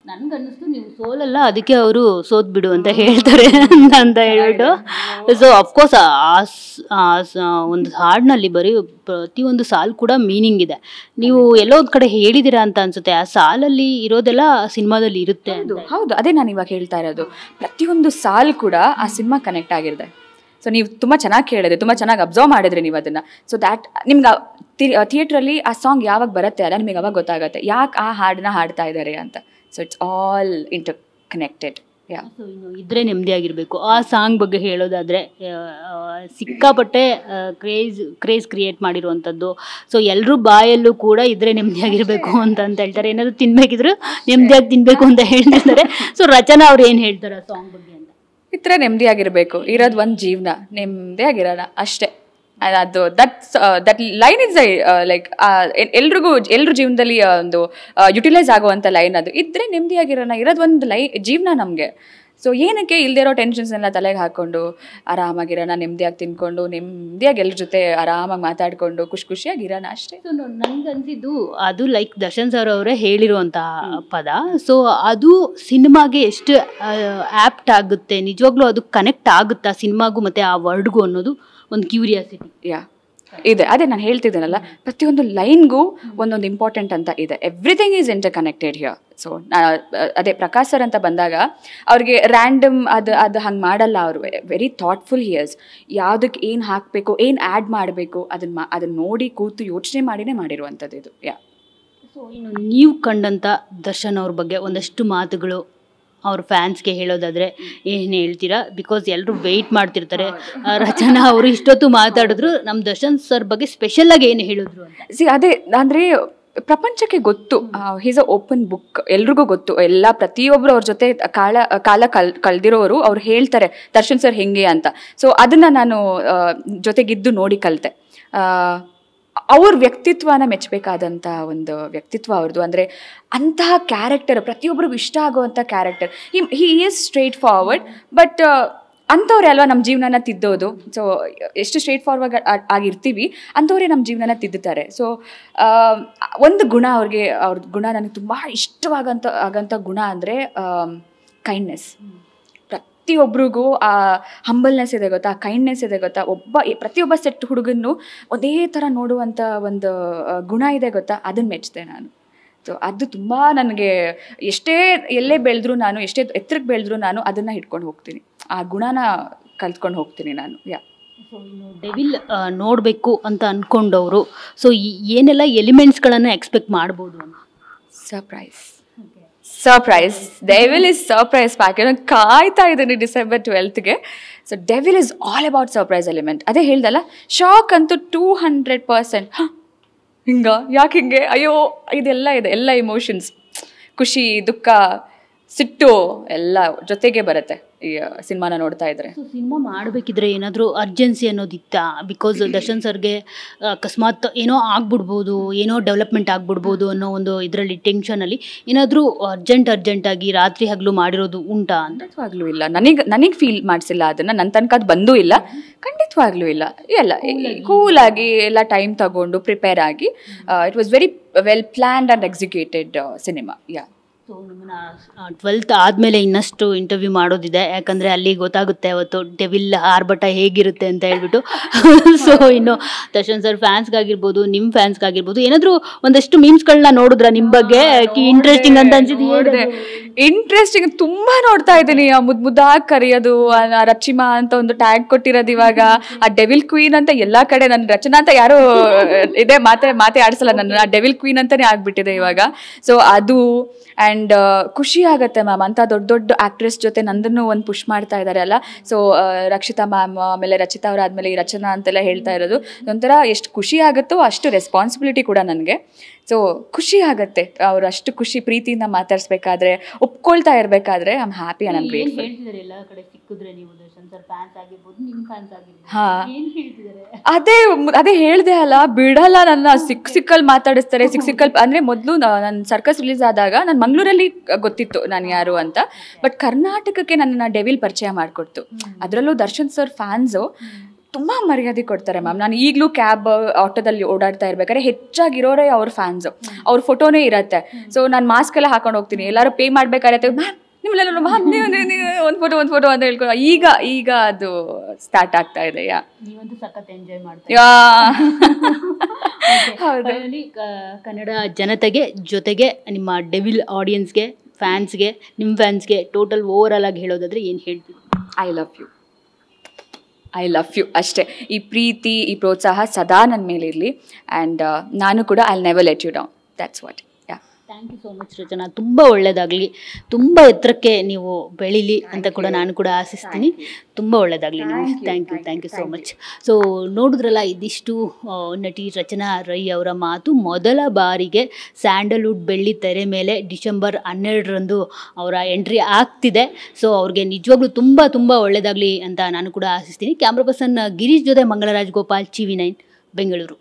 ನನ್ಗನ್ನಿಸ್ತು ನೀವು ಸೋಲಲ್ಲ, ಅದಕ್ಕೆ ಅವರು ಸೋತ್ ಬಿಡು ಅಂತ ಹೇಳ್ತಾರೆ ಅಂತ ಹೇಳ್ಬಿಟ್ಟು. ಸೊ ಅಫ್ಕೋರ್ಸ್ ಒಂದು ಹಾಡಿನಲ್ಲಿ ಬರೀ ಪ್ರತಿಯೊಂದು ಸಾಲು ಕೂಡ ಮೀನಿಂಗ್ ಇದೆ. ನೀವು ಎಲ್ಲೋ ಒಂದು ಕಡೆ ಹೇಳಿದ್ದೀರಾ ಅಂತ ಅನ್ಸುತ್ತೆ. ಆ ಸಾಲಲ್ಲಿ ಇರೋದೆಲ್ಲ ಸಿನಿಮಾದಲ್ಲಿ ಇರುತ್ತೆ. ಹೌದು, ಅದೇ ನಾನು ಇವಾಗ ಹೇಳ್ತಾ ಇರೋದು. ಪ್ರತಿಯೊಂದು ಸಾಲು ಕೂಡ ಆ ಸಿನಿಮಾ ಕನೆಕ್ಟ್ ಆಗಿರುತ್ತೆ. ಸೊ ನೀವು ತುಂಬ ಚೆನ್ನಾಗಿ ಕೇಳಿದ್ರಿ, ತುಂಬ ಚೆನ್ನಾಗಿ ಅಬ್ಸರ್ವ್ ಮಾಡಿದ್ರಿ ನೀವು ಅದನ್ನು. ಸೊ ದ್ಯಾಟ್ ನಿಮ್ಗೆ ಥಿಯೇಟ್ರಲ್ಲಿ ಆ ಸಾಂಗ್ ಯಾವಾಗ ಬರುತ್ತೆ ಅಲ್ಲ, ನಿಮಗೆ ಅವಾಗ ಗೊತ್ತಾಗುತ್ತೆ ಯಾಕೆ ಆ ಹಾಡನ್ನ ಹಾಡ್ತಾ ಇದ್ದಾರೆ ಅಂತ. So it's all inter connected. So ಇನ್ನು ಇದ್ರೆ ನೆಮ್ಮದಿಯಾಗಿರಬೇಕು. ಆ ಸಾಂಗ್ ಬಗ್ಗೆ ಹೇಳೋದಾದರೆ ಸಿಕ್ಕಾಪಟ್ಟೆ ಕ್ರೇಜ್ ಕ್ರಿಯೇಟ್ ಮಾಡಿರುವಂಥದ್ದು. ಸೊ ಎಲ್ಲರೂ ಬಾಯಲ್ಲೂ ಕೂಡ ಇದ್ರೆ ನೆಮ್ಮದಿಯಾಗಿರಬೇಕು ಅಂತ ಹೇಳ್ತಾರೆ. ಏನಾದರೂ ತಿನ್ಬೇಕಿದ್ರು ನೆಮ್ಮದಿಯಾಗಿ ತಿನ್ನಬೇಕು ಅಂತ ಹೇಳ್ತಿರ್ತಾರೆ. ಸೊ ರಚನಾ ಅವ್ರು ಏನು ಹೇಳ್ತಾರೆ ಆ ಸಾಂಗ್ ಬಗ್ಗೆ ಅಂತ? ಇದ್ರೆ ನೆಮ್ಮದಿಯಾಗಿರಬೇಕು, ಇರೋದು ಒಂದು ಜೀವನ, ನೆಮ್ಮದಿಯಾಗಿರೋಣ ಅಷ್ಟೇ. ಅದು ದಟ್ ಲೈನ್ ಇಸ್ ಲೈಕ್ ಎಲ್ರ ಜೀವನದಲ್ಲಿ ಒಂದು ಯುಟಿಲೈಸ್ ಆಗುವಂಥ ಲೈನ್ ಅದು. ಇದ್ರೆ ನೆಮ್ಮದಿಯಾಗಿರೋಣ, ಇರೋದು ಒಂದು ಜೀವನ ನಮಗೆ. ಸೊ ಏನಕ್ಕೆ ಇಲ್ಲದೆ ಇರೋ ಟೆನ್ಷನ್ಸ್ನೆಲ್ಲ ತಲೆಗೆ ಹಾಕ್ಕೊಂಡು ಆರಾಮಾಗಿರೋಣ, ನೆಮ್ಮದಿಯಾಗಿ ತಿನ್ಕೊಂಡು ನೆಮ್ಮದಿಯಾಗಿ ಎಲ್ಲರ ಜೊತೆ ಆರಾಮಾಗಿ ಮಾತಾಡಿಕೊಂಡು ಖುಷಿಯಾಗಿರೋಣ ಅಷ್ಟೇ. ಸೊ ನನಗನ್ಸಿದ್ದು ಅದು ಲೈಕ್ ದರ್ಶನ್ ಸರ್ ಅವರೇ ಹೇಳಿರುವಂತಹ ಪದ. ಸೊ ಅದು ಸಿನಿಮಾಗೆ ಎಷ್ಟು ಆ್ಯಪ್ಟ್ ಆಗುತ್ತೆ, ನಿಜವಾಗ್ಲೂ ಅದು ಕನೆಕ್ಟ್ ಆಗುತ್ತಾ ಸಿನಿಮಾಗೂ ಮತ್ತು ಆ ವರ್ಡ್ಗೂ ಅನ್ನೋದು ಒಂದು ಕ್ಯೂರಿಯಾಸಿಟಿ. ಇದೆ. ಅದೇ ನಾನು ಹೇಳ್ತಿದ್ದೇನಲ್ಲ, ಪ್ರತಿಯೊಂದು ಲೈನ್ಗೂ ಒಂದೊಂದು ಇಂಪಾರ್ಟೆಂಟ್ ಅಂತ ಇದೆ. Everything is inter connected here. So ಅದೇ ಪ್ರಕಾಶ್ ಸರ್ ಅಂತ ಬಂದಾಗ ಅವ್ರಿಗೆ ರ್ಯಾಂಡಮ್ ಅದು ಹಂಗೆ ಮಾಡಲ್ಲ. ಅವರು ವೆರಿ ಥಾಟ್ಫುಲ್ ಹಿಯರ್ಸ್. ಯಾವುದಕ್ಕೆ ಏನು ಹಾಕಬೇಕು, ಏನು ಆ್ಯಡ್ ಮಾಡಬೇಕು ಅದನ್ನು ನೋಡಿ ಕೂತು ಯೋಚನೆ ಮಾಡಿನೇ ಮಾಡಿರುವಂಥದ್ದು ಇದು. ಸೊ ಇನ್ನು ನೀವು ಕಂಡಂಥ ದರ್ಶನ್ ಅವ್ರ ಬಗ್ಗೆ ಒಂದಷ್ಟು ಮಾತುಗಳು ಅವ್ರ ಫ್ಯಾನ್ಸ್ಗೆ ಹೇಳೋದಾದರೆ ಏನು ಹೇಳ್ತೀರಾ? ಬಿಕಾಸ್ ಎಲ್ಲರೂ ವೆಯ್ಟ್ ಮಾಡ್ತಿರ್ತಾರೆ. ರಚನಾ ಅವರು ಇಷ್ಟೊತ್ತು ಮಾತಾಡಿದ್ರು, ನಮ್ಮ ದರ್ಶನ್ ಸರ್ ಬಗ್ಗೆ ಸ್ಪೆಷಲಾಗಿ ಏನು ಹೇಳಿದ್ರು ಅಂತ. ಅದೇ ಅಂದರೆ ಪ್ರಪಂಚಕ್ಕೆ ಗೊತ್ತು, ಹೀಸ್ ಅ ಓಪನ್ ಬುಕ್, ಎಲ್ರಿಗೂ ಗೊತ್ತು. ಪ್ರತಿಯೊಬ್ಬರು ಅವ್ರ ಜೊತೆ ಕಾಲ ಕಳೆದಿರೋರು ಅವ್ರು ಹೇಳ್ತಾರೆ ದರ್ಶನ್ ಸರ್ ಹೆಂಗೆ ಅಂತ. ಸೊ ಅದನ್ನು ನಾನು ಜೊತೆಗಿದ್ದು ನೋಡಿ ಕಲಿತೆ. ಅವ್ರ ವ್ಯಕ್ತಿತ್ವನ ಮೆಚ್ಚಬೇಕಾದಂಥ ಒಂದು ವ್ಯಕ್ತಿತ್ವ ಅವ್ರದ್ದು. ಅಂದರೆ ಅಂತಹ ಕ್ಯಾರೆಕ್ಟರ್ ಪ್ರತಿಯೊಬ್ಬರಿಗೂ ಇಷ್ಟ ಆಗುವಂಥ character. He is straightforward, but ಅಂಥವ್ರೆ ಅಲ್ವಾ ನಮ್ಮ ಜೀವನನ ತಿದ್ದೋದು. ಸೊ ಎಷ್ಟು ಸ್ಟ್ರೇಟ್ ಫಾರ್ವರ್ಡ್ ಆಗಿರ್ತೀವಿ ಅಂಥವ್ರೆ ನಮ್ಮ ಜೀವನನ ತಿದ್ದುತ್ತಾರೆ. ಸೊ ಒಂದು ಗುಣ ಅವ್ರ ಗುಣ ನನಗೆ ತುಂಬ ಆಗಂಥ ಗುಣ ಅಂದರೆ ಕೈಂಡ್ನೆಸ್. ಪ್ರತಿಯೊಬ್ಬರಿಗೂ ಆ ಹಂಬಲ್ನೆಸ್ ಇದೆ ಗೊತ್ತಾ, ಆ ಕೈಂಡ್ನೆಸ್ ಇದೆ ಗೊತ್ತಾ. ಪ್ರತಿಯೊಬ್ಬ ಸೆಟ್ ಹುಡುಗನ್ನು ಒಂದೇ ಥರ ನೋಡುವಂಥ ಒಂದು ಗುಣ ಇದೆ ಗೊತ್ತಾ, ಅದನ್ನು ಮೆಚ್ಚಿದೆ ನಾನು. ಸೊ ಅದು ತುಂಬ ನನಗೆ ಎಲ್ಲೇ ಬೆಳೆದ್ರು ನಾನು, ಎಷ್ಟೇ ಎತ್ತರಕ್ಕೆ ಬೆಳೆದ್ರು ನಾನು ಅದನ್ನು ಹಿಡ್ಕೊಂಡು ಹೋಗ್ತೀನಿ, ಆ ಗುಣನ ಕಲ್ತ್ಕೊಂಡು ಹೋಗ್ತೀನಿ ನಾನು. ಸೊ ಇನ್ನು ಡೆವಿಲ್ ನೋಡಬೇಕು ಅಂತ ಅಂದ್ಕೊಂಡವರು ಸೊ ಏನೆಲ್ಲ ಎಲಿಮೆಂಟ್ಸ್ಗಳನ್ನು ಎಕ್ಸ್ಪೆಕ್ಟ್ ಮಾಡ್ಬೋದು ಅಂತ? Surprise. Devil is surprise pack. ನಾನು ಕಾಯ್ತಾ ಇದ್ದೀನಿ December 12th. So devil is all about surprise element. ಅದೇ ಹೇಳ್ದಲ್ಲ, ಶಾಕ್ ಅಂತೂ 200%. ಯಾಕೆ ಹಿಂಗೆ, ಅಯ್ಯೋ ಇದೆಲ್ಲ ಇದೆ, ಎಲ್ಲ ಇಮೋಷನ್ಸ್, ಖುಷಿ, ದುಃಖ, ಸಿಟ್ಟು ಎಲ್ಲ ಜೊತೆಗೆ ಬರುತ್ತೆ ಈ ಸಿನಿಮಾನ ನೋಡ್ತಾ ಇದ್ರೆ. ಸೊ ಸಿನಿಮಾ ಮಾಡಬೇಕಿದ್ರೆ ಏನಾದರೂ ಅರ್ಜೆನ್ಸಿ ಅನ್ನೋದಿತ್ತಾ? ಬಿಕಾಸ್ ದರ್ಶನ್ ಸರ್ಗೆ ಅಕಸ್ಮಾತ್ ಏನೋ ಆಗ್ಬಿಡ್ಬೋದು, ಏನೋ ಡೆವಲಪ್ಮೆಂಟ್ ಆಗ್ಬಿಡ್ಬೋದು ಅನ್ನೋ ಒಂದು ಇದರಲ್ಲಿ ಟೆನ್ಷನಲ್ಲಿ ಏನಾದರೂ ಅರ್ಜೆಂಟಾಗಿ ರಾತ್ರಿ ಹಗಲು ಮಾಡಿರೋದು ಉಂಟಾ ಅಂತ? ಖಂಡಿತವಾಗ್ಲೂ ಇಲ್ಲ. ನನಗೆ ಫೀಲ್ ಮಾಡಿಸಿಲ್ಲ ಅದನ್ನು, ನನ್ನ ತನಕ ಅದು ಬಂದೂ ಇಲ್ಲ. ಖಂಡಿತವಾಗ್ಲೂ ಇಲ್ಲ. ಎಲ್ಲ ಕೂಲಾಗಿ ಎಲ್ಲ ಟೈಮ್ ತಗೊಂಡು ಪ್ರಿಪೇರ್ ಆಗಿ it was very well planned and executed cinema. So ನಿಮ್ಮನ್ನ 12th ಆದಮೇಲೆ ಇನ್ನಷ್ಟು ಇಂಟರ್ವ್ಯೂ ಮಾಡೋದಿದೆ, ಯಾಕಂದರೆ ಅಲ್ಲಿ ಗೊತ್ತಾಗುತ್ತೆ ಅವತ್ತು ಡೆವಿಲ್ ಆರ್ಭಟ ಹೇಗಿರುತ್ತೆ ಅಂತ ಹೇಳ್ಬಿಟ್ಟು. ಸೊ ಇನ್ನು ದರ್ಶನ್ ಸರ್ ಫ್ಯಾನ್ಸ್ಗಾಗಿರ್ಬೋದು, ನಿಮ್ಮ ಫ್ಯಾನ್ಸ್ಗಾಗಿರ್ಬೋದು ಏನಾದರೂ ಒಂದಷ್ಟು ಮೀಮ್ಸ್ಗಳನ್ನ ನೋಡಿದ್ರ ನಿಮ್ಮ ಬಗ್ಗೆ ಇಂಟ್ರೆಸ್ಟಿಂಗ್ ಅಂತ ಅನ್ಸಿದೆ? ಇಂಟ್ರೆಸ್ಟಿಂಗ್ ತುಂಬ ನೋಡ್ತಾ ಇದ್ದೀನಿ. ಮುದ್ದಾಗಿ ಕರೆಯೋದು, ರಚಿಮಾ ಅಂತ ಒಂದು ಟ್ಯಾಗ್ ಕೊಟ್ಟಿರೋದು, ಇವಾಗ ಆ ಡೆವಿಲ್ ಕ್ವೀನ್ ಅಂತ ಎಲ್ಲ ಕಡೆ. ನನ್ನ ರಚನಾ ಅಂತ ಯಾರು ಇದೆ ಮಾತೇ ಆಡಿಸಲ್ಲ ನನ್ನ, ಆ ಡೆವಿಲ್ ಕ್ವೀನ್ ಅಂತಾನೆ ಆಗ್ಬಿಟ್ಟಿದೆ ಇವಾಗ. ಸೊ ಅದು ಆ್ಯಂಡ್ ಖುಷಿ ಆಗುತ್ತೆ ಮ್ಯಾಮ್, ಅಂಥ ದೊಡ್ಡ ಆ್ಯಕ್ಟ್ರೆಸ್ ಜೊತೆ ನಂದನ್ನು ಒಂದು ಪುಷ್ ಮಾಡ್ತಾ ಇದ್ದಾರೆ ಅಲ್ಲ. ಸೊ ರಕ್ಷಿತಾ ಮ್ಯಾಮ್, ಆಮೇಲೆ ರಚಿತಾ ಅವರಾದ್ಮೇಲೆ ಈ ರಚನಾ ಅಂತೆಲ್ಲ ಹೇಳ್ತಾ ಇರೋದು ಒಂಥರ ಎಷ್ಟು ಖುಷಿ ಆಗುತ್ತೋ ಅಷ್ಟು ರೆಸ್ಪಾನ್ಸಿಬಿಲಿಟಿ ಕೂಡ ನನಗೆ. ಸೊ ಖುಷಿ ಆಗುತ್ತೆ ಅವ್ರು ಅಷ್ಟು ಖುಷಿ ಪ್ರೀತಿಯಿಂದ ಮಾತಾಡಿಸ್ಬೇಕಾದ್ರೆ, ಒಪ್ಕೊಳ್ತಾ ಇರಬೇಕಾದ್ರೆ I am happy and I am grateful. ಅದೇ ಹೇಳ್ದೆ ಅಲ್ಲ, ಬಿಡಲ್ಲ ನನ್ನ, ಸಿಕ್ಕಲ್ಲಿ ಮಾತಾಡಿಸ್ತಾರೆ. ಸಿಕ್ಕಲ್ಲಿ ಅಂದರೆ ಮೊದಲು ನನ್ನ ಸರ್ಕಸ್ ರಿಲೀಸ್ ಆದಾಗ ನಾನು ಮಂಗಳೂರಲ್ಲಿ ಗೊತ್ತಿತ್ತು ನಾನು ಯಾರು ಅಂತ, ಬಟ್ ಕರ್ನಾಟಕಕ್ಕೆ ನನ್ನನ್ನು ಡೆವಿಲ್ ಪರಿಚಯ ಮಾಡಿಕೊಡ್ತು. ಅದರಲ್ಲೂ ದರ್ಶನ್ ಸರ್ ಫ್ಯಾನ್ಸು ತುಂಬ ಮರ್ಯಾದೆ ಕೊಡ್ತಾರೆ ಮ್ಯಾಮ್. ನಾನು ಈಗಲೂ ಕ್ಯಾಬ್ ಆಟೋದಲ್ಲಿ ಓಡಾಡ್ತಾ ಇರ್ಬೇಕಾದ್ರೆ ಹೆಚ್ಚಾಗಿರೋರೇ ಅವ್ರ ಫ್ಯಾನ್ಸು, ಅವ್ರ ಫೋಟೋನೇ ಇರತ್ತೆ. ಸೊ ನಾನು ಮಾಸ್ಕ್ ಎಲ್ಲ ಹಾಕೊಂಡು ಹೋಗ್ತೀನಿ, ಎಲ್ಲರೂ ಪೇ ಮಾಡ್ಬೇಕಾಗತ್ತೆ, ಮ್ಯಾಮ್ ನಿಮ್ಮೆಲ್ಲ ಒಂದು ಫೋಟೋ ಅಂತ ಹೇಳ್ಕೊಂಡು ಈಗ ಅದು ಸ್ಟಾರ್ಟ್ ಆಗ್ತಾ ಇದೆ. ನೀವಂತೂ ಸಖತ್ ಎಂಜಾಯ್ ಯಾ ಕನ್ನಡ ಜನತೆಗೆ ಜೊತೆಗೆ ನಿಮ್ಮ ಡೆವಿಲ್ ಆಡಿಯನ್ಸ್ಗೆ, ಫ್ಯಾನ್ಸ್ಗೆ, ನಿಮ್ಮ ಫ್ಯಾನ್ಸ್ಗೆ ಟೋಟಲ್ ಓವರ್ ಆಗಿ ಹೇಳೋದಾದ್ರೆ ಏನು ಹೇಳ್ತೀವಿ? ಐ ಲವ್ ಯು ಅಷ್ಟೇ. ಈ ಪ್ರೀತಿ, ಈ ಪ್ರೋತ್ಸಾಹ ಸದಾ ನನ್ನ ಮೇಲೆ ಇರಲಿ. ಆ್ಯಂಡ್ ನಾನು ಕೂಡ I never let you down. That's what. Thank you so much Rachana. ತುಂಬ ಒಳ್ಳೆಯದಾಗಲಿ, ತುಂಬ ಎತ್ತರಕ್ಕೆ ನೀವು ಬೆಳೀಲಿ ಅಂತ ಕೂಡ ನಾನು ಕೂಡ ಆಶಿಸ್ತೀನಿ. ತುಂಬ ಒಳ್ಳೆಯದಾಗಲಿ ನಿಮಗೆ. Thank you so much. So ನೋಡಿದ್ರಲ್ಲ, ಇದಿಷ್ಟು ನಟಿ ರಚನಾ ರೈ ಅವರ ಮಾತು. ಮೊದಲ ಬಾರಿಗೆ ಸ್ಯಾಂಡಲ್ವುಡ್ ಬೆಳ್ಳಿ ತೆರೆ ಮೇಲೆ ಡಿಸೆಂಬರ್ 12ರಂದು ಅವರ ಎಂಟ್ರಿ ಆಗ್ತಿದೆ. ಸೊ ಅವ್ರಿಗೆ ನಿಜವಾಗ್ಲೂ ತುಂಬ ಒಳ್ಳೆಯದಾಗಲಿ ಅಂತ ನಾನು ಕೂಡ ಆಶಿಸ್ತೀನಿ. ಕ್ಯಾಮ್ರಾ ಪರ್ಸನ್ ಗಿರೀಶ್ ಜೊತೆ ಮಂಗಳರಾಜ್ ಗೋಪಾಲ್, TV9 ಬೆಂಗಳೂರು.